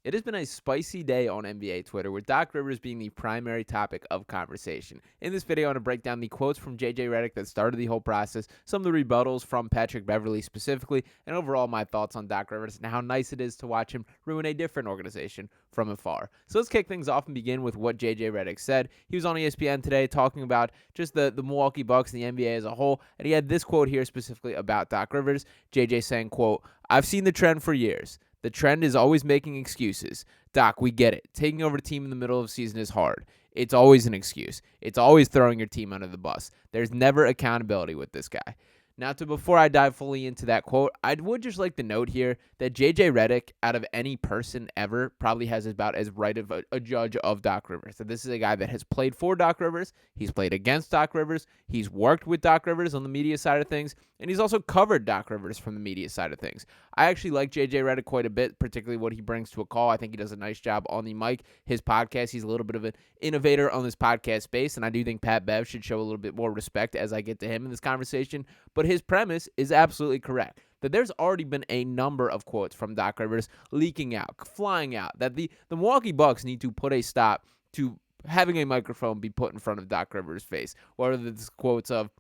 It has been a spicy day on NBA Twitter, with Doc Rivers being the primary topic of conversation. In this video, I want to break down the quotes from JJ Redick that started the whole process, some of the rebuttals from Patrick Beverley specifically, and overall my thoughts on Doc Rivers and how nice it is to watch him ruin a different organization from afar. So let's kick things off and begin with what JJ Redick said. He was on ESPN today talking about just the Milwaukee Bucks and the NBA as a whole, and he had this quote here specifically about Doc Rivers. JJ saying, quote, "I've seen the trend for years. The trend is always making excuses. Doc, we get it. Taking over a team in the middle of the season is hard. It's always an excuse. It's always throwing your team under the bus. There's never accountability with this guy." Now, before I dive fully into that quote, I would just like to note here that JJ Redick, out of any person ever, probably has about as right of a judge of Doc Rivers. So this is a guy that has played for Doc Rivers, he's played against Doc Rivers, he's worked with Doc Rivers on the media side of things, and he's also covered Doc Rivers from the media side of things. I actually like JJ Redick quite a bit, particularly what he brings to a call. I think he does a nice job on the mic. His podcast, he's a little bit of an innovator on this podcast space, and I do think Pat Bev should show a little bit more respect as I get to him in this conversation. But his premise is absolutely correct, that there's already been a number of quotes from Doc Rivers leaking out, flying out, that the Milwaukee Bucks need to put a stop to having a microphone be put in front of Doc Rivers' face. Whether it's quotes of,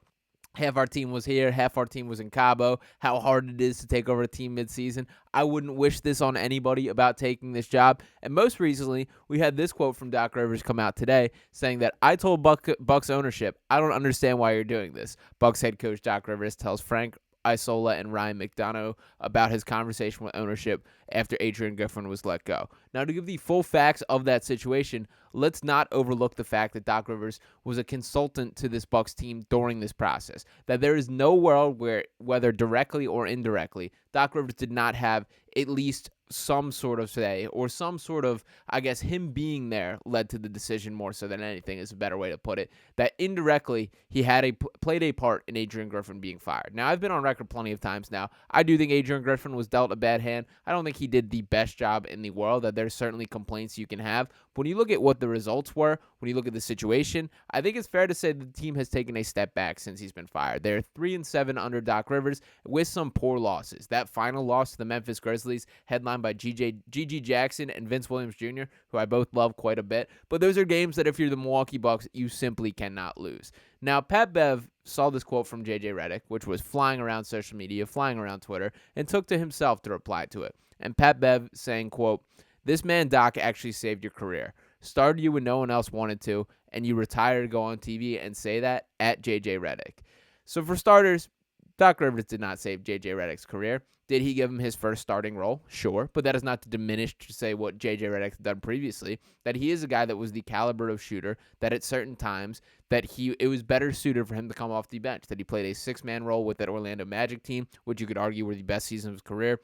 half our team was here, half our team was in Cabo, how hard it is to take over a team midseason. I wouldn't wish this on anybody about taking this job. And most recently, we had this quote from Doc Rivers come out today saying that, "I told Bucks ownership, I don't understand why you're doing this." Bucks head coach Doc Rivers tells Frank Isola and Ryan McDonough about his conversation with ownership after Adrian Griffin was let go. Now, to give the full facts of that situation, let's not overlook the fact that Doc Rivers was a consultant to this Bucks team during this process. That there is no world where, whether directly or indirectly, Doc Rivers did not have at least some sort of say, or some sort of, I guess, him being there led to the decision more so than anything is a better way to put it, that indirectly he had played a part in Adrian Griffin being fired. Now, I've been on record plenty of times now. I do think Adrian Griffin was dealt a bad hand. I don't think he did the best job in the world, that there's certainly complaints you can have. When you look at what the results were, when you look at the situation, I think it's fair to say the team has taken a step back since he's been fired. They're 3-7 under Doc Rivers with some poor losses. That final loss to the Memphis Grizzlies, headlined by Gigi Jackson and Vince Williams Jr., who I both love quite a bit. But those are games that if you're the Milwaukee Bucks, you simply cannot lose. Now, Pat Bev saw this quote from JJ Redick, which was flying around social media, flying around Twitter, and took to himself to reply to it. And Pat Bev saying, quote, "This man, Doc, actually saved your career. Started you when no one else wanted to, and you retired to go on TV and say that at JJ Redick." So for starters, Doc Rivers did not save JJ Redick's career. Did he give him his first starting role? Sure, but that is not to diminish to say what JJ Redick had done previously, that he is a guy that was the caliber of shooter, that at certain times that it was better suited for him to come off the bench, that he played a six-man role with that Orlando Magic team, which you could argue were the best season of his career.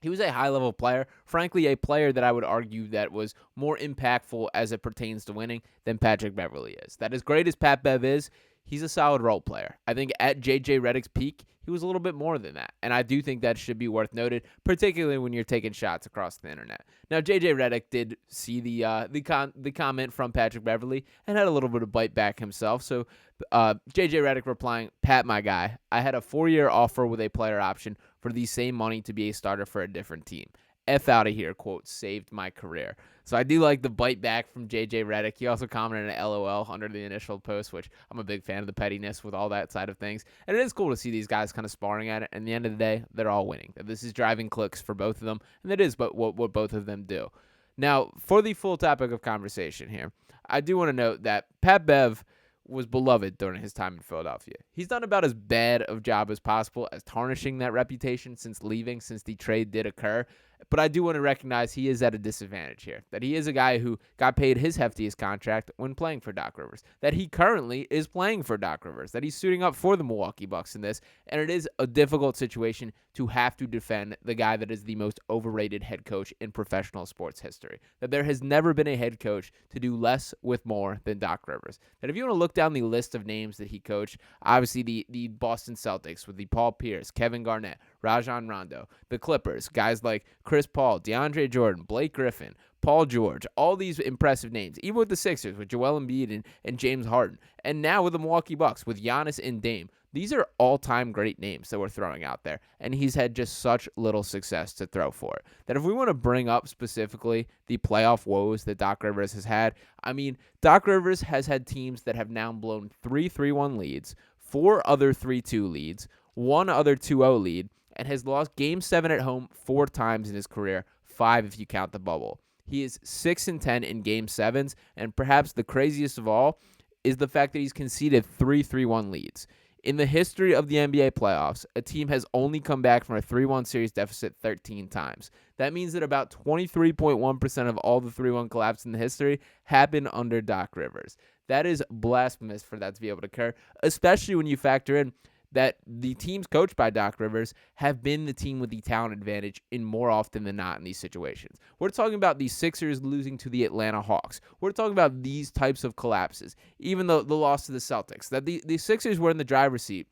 He was a high-level player, frankly, a player that I would argue that was more impactful as it pertains to winning than Patrick Beverley is. That as great as Pat Bev is, he's a solid role player. I think at JJ Redick's peak, he was a little bit more than that. And I do think that should be worth noted, particularly when you're taking shots across the internet. Now, JJ Redick did see the comment from Patrick Beverley and had a little bit of bite back himself. So JJ Redick replying, "Pat, my guy, I had a 4-year offer with a player option for the same money to be a starter for a different team. F out of here," quote, "saved my career." So I do like the bite back from JJ Redick. He also commented an LOL under the initial post, which I'm a big fan of the pettiness with all that side of things. And it is cool to see these guys kind of sparring at it. And at the end of the day, they're all winning. This is driving clicks for both of them, and that is what both of them do. Now, for the full topic of conversation here, I do want to note that Pat Bev was beloved during his time in Philadelphia. He's done about as bad of a job as possible as tarnishing that reputation since the trade did occur. But I do want to recognize he is at a disadvantage here, that he is a guy who got paid his heftiest contract when playing for Doc Rivers, that he currently is playing for Doc Rivers, that he's suiting up for the Milwaukee Bucks in this, and it is a difficult situation to have to defend the guy that is the most overrated head coach in professional sports history, that there has never been a head coach to do less with more than Doc Rivers. That if you want to look down the list of names that he coached, obviously the Boston Celtics with the Paul Pierce, Kevin Garnett, Rajon Rondo, the Clippers, guys like Chris Paul, DeAndre Jordan, Blake Griffin, Paul George, all these impressive names, even with the Sixers, with Joel Embiid and James Harden, and now with the Milwaukee Bucks, with Giannis and Dame. These are all-time great names that we're throwing out there, and he's had just such little success to throw for. That if we want to bring up specifically the playoff woes that Doc Rivers has had, I mean, Doc Rivers has had teams that have now blown 3-3-1 leads, 4 other 3-2 leads, 1 other 2-0 lead, and has lost Game 7 at home 4 times in his career, 5 if you count the bubble. He is 6-10 in Game 7s, and perhaps the craziest of all is the fact that he's conceded 3-3-1 leads. In the history of the NBA playoffs, a team has only come back from a 3-1 series deficit 13 times. That means that about 23.1% of all the 3-1 collapses in the history happened under Doc Rivers. That is blasphemous for that to be able to occur, especially when you factor in that the teams coached by Doc Rivers have been the team with the talent advantage in more often than not in these situations. We're talking about the Sixers losing to the Atlanta Hawks. We're talking about these types of collapses, even though the loss to the Celtics, that the Sixers were in the driver's seat.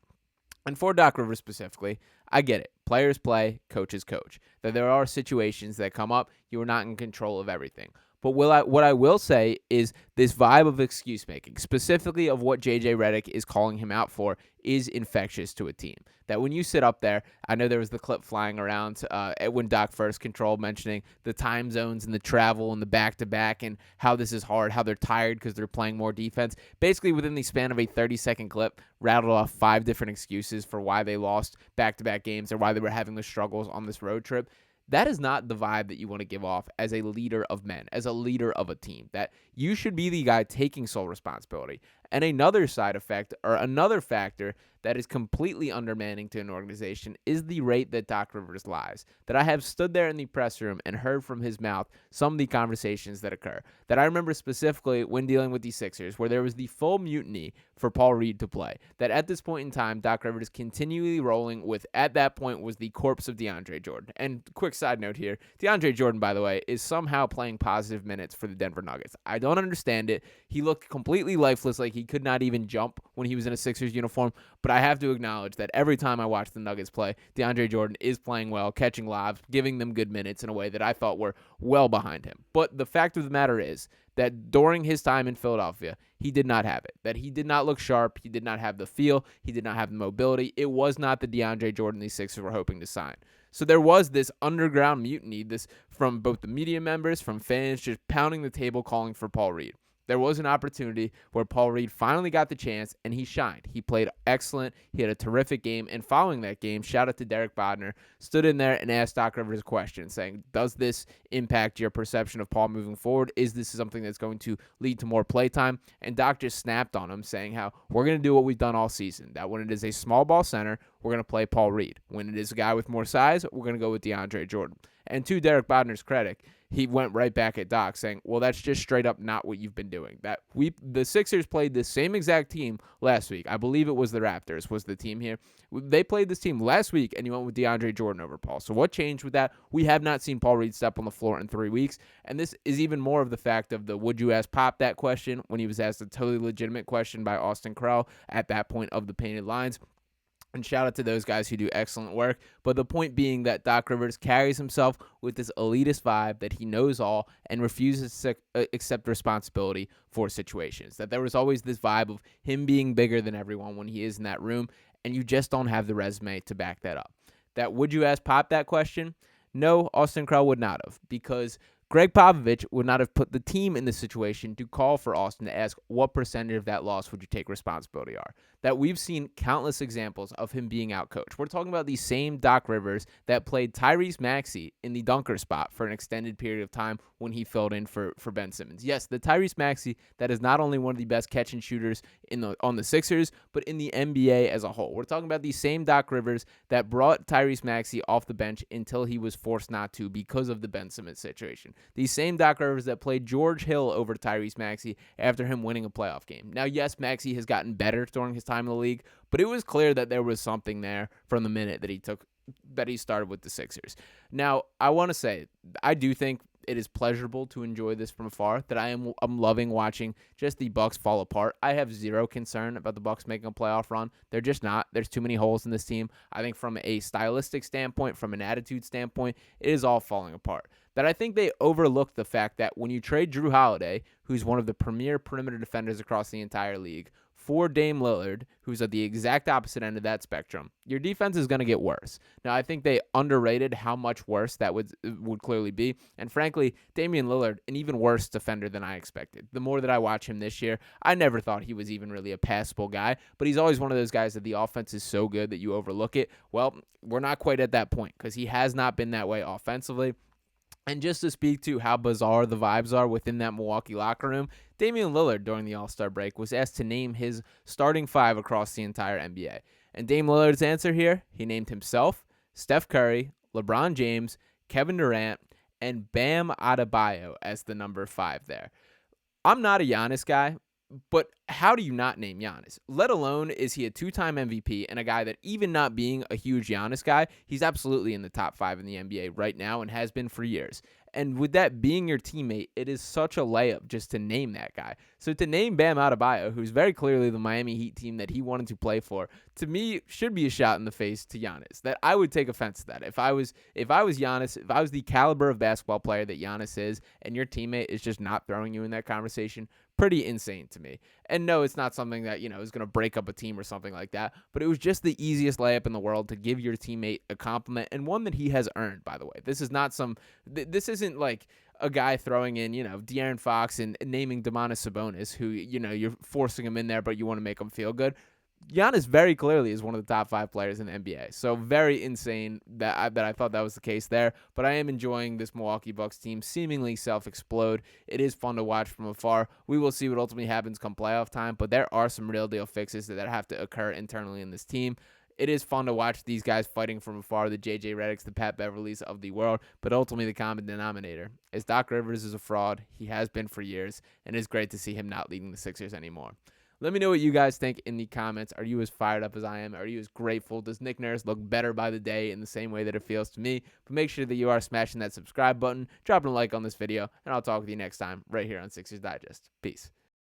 And for Doc Rivers specifically, I get it. Players play, coaches coach. That there are situations that come up, you are not in control of everything. But what I will say is this vibe of excuse making, specifically of what JJ Redick is calling him out for, is infectious to a team. That when you sit up there, I know there was the clip flying around when Doc first controlled, mentioning the time zones and the travel and the back-to-back and how this is hard, how they're tired because they're playing more defense. Basically, within the span of a 30-second clip, rattled off 5 different excuses for why they lost back-to-back games or why they were having the struggles on this road trip. That is not the vibe that you want to give off as a leader of men, as a leader of a team, that you should be the guy taking sole responsibility. And another side effect, or another factor that is completely undermining to an organization, is the rate that Doc Rivers lies. That I have stood there in the press room and heard from his mouth some of the conversations that occur. That I remember specifically when dealing with the Sixers, where there was the full mutiny for Paul Reed to play. That at this point in time, Doc Rivers is continually rolling with, at that point, was the corpse of DeAndre Jordan. And quick side note here, DeAndre Jordan, by the way, is somehow playing positive minutes for the Denver Nuggets. I don't understand it. He looked completely lifeless, like he could not even jump when he was in a Sixers uniform. But I have to acknowledge that every time I watch the Nuggets play, DeAndre Jordan is playing well, catching lobs, giving them good minutes in a way that I thought were well behind him. But the fact of the matter is that during his time in Philadelphia, he did not have it. That he did not look sharp. He did not have the feel. He did not have the mobility. It was not the DeAndre Jordan these Sixers were hoping to sign. So there was this underground mutiny, this from both the media members, from fans, just pounding the table calling for Paul Reed. There was an opportunity where Paul Reed finally got the chance, and he shined. He played excellent. He had a terrific game, and following that game, shout out to Derek Bodner, stood in there and asked Doc Rivers a question, saying, does this impact your perception of Paul moving forward? Is this something that's going to lead to more playtime? And Doc just snapped on him, saying how we're going to do what we've done all season, that when it is a small ball center, we're going to play Paul Reed. When it is a guy with more size, we're going to go with DeAndre Jordan. And to Derek Bodner's credit, he went right back at Doc saying, well, that's just straight up not what you've been doing. That the Sixers played the same exact team last week. I believe it was the Raptors was the team here. They played this team last week, and you went with DeAndre Jordan over Paul. So what changed with that? We have not seen Paul Reed step on the floor in 3 weeks, and this is even more of the fact of the would you ask Pop that question when he was asked a totally legitimate question by Austin Krell at that point of the painted lines. And shout out to those guys who do excellent work. But the point being that Doc Rivers carries himself with this elitist vibe that he knows all and refuses to accept responsibility for situations. That there was always this vibe of him being bigger than everyone when he is in that room, and you just don't have the resume to back that up. That would you ask Pop that question? No, Austin Krell would not have, because Greg Popovich would not have put the team in the situation to call for Austin to ask what percentage of that loss would you take responsibility are. That we've seen countless examples of him being outcoached. We're talking about the same Doc Rivers that played Tyrese Maxey in the dunker spot for an extended period of time when he filled in for Ben Simmons. Yes, the Tyrese Maxey that is not only one of the best catch and shooters on the Sixers, but in the NBA as a whole. We're talking about the same Doc Rivers that brought Tyrese Maxey off the bench until he was forced not to because of the Ben Simmons situation. The same Doc Rivers that played George Hill over Tyrese Maxey after him winning a playoff game. Now, yes, Maxey has gotten better during his time in the league, but it was clear that there was something there from the minute that he started with the Sixers. Now, I want to say, I do think it is pleasurable to enjoy this from afar, that I'm loving watching just the Bucks fall apart. I have zero concern about the Bucks making a playoff run. They're just not. There's too many holes in this team. I think from a stylistic standpoint, from an attitude standpoint, it is all falling apart. That I think they overlooked the fact that when you trade Drew Holiday, who's one of the premier perimeter defenders across the entire league, for Dame Lillard, who's at the exact opposite end of that spectrum, your defense is going to get worse. Now, I think they underrated how much worse that would clearly be. And frankly, Damian Lillard, an even worse defender than I expected. The more that I watch him this year, I never thought he was even really a passable guy, but he's always one of those guys that the offense is so good that you overlook it. Well, we're not quite at that point because he has not been that way offensively. And just to speak to how bizarre the vibes are within that Milwaukee locker room, Damian Lillard during the All-Star break was asked to name his starting five across the entire NBA. And Dame Lillard's answer here, he named himself, Steph Curry, LeBron James, Kevin Durant, and Bam Adebayo as the number 5 there. I'm not a Giannis guy, but how do you not name Giannis? Let alone is he a 2-time MVP and a guy that, even not being a huge Giannis guy, he's absolutely in the top 5 in the NBA right now and has been for years. And with that being your teammate, it is such a layup just to name that guy. So to name Bam Adebayo, who's very clearly the Miami Heat team that he wanted to play for, to me should be a shot in the face to Giannis. That I would take offense to that. If I was Giannis, if I was the caliber of basketball player that Giannis is, and your teammate is just not throwing you in that conversation, pretty insane to me. And no, it's not something that, is going to break up a team or something like that, but it was just the easiest layup in the world to give your teammate a compliment, and one that he has earned, by the way. This is not this isn't like a guy throwing in, De'Aaron Fox and naming Domantas Sabonis, who, you're forcing him in there, but you want to make him feel good. Giannis very clearly is one of the top 5 players in the NBA. So very insane that I thought that was the case there. But I am enjoying this Milwaukee Bucks team seemingly self-explode. It is fun to watch from afar. We will see what ultimately happens come playoff time, but there are some real deal fixes that have to occur internally in this team. It is fun to watch these guys fighting from afar, the J.J. Redicks, the Pat Beverleys of the world, but ultimately the common denominator is Doc Rivers is a fraud. He has been for years, and it's great to see him not leading the Sixers anymore. Let me know what you guys think in the comments. Are you as fired up as I am? Are you as grateful? Does Nick Nurse look better by the day in the same way that it feels to me? But make sure that you are smashing that subscribe button, dropping a like on this video, and I'll talk with you next time right here on Sixers Digest. Peace.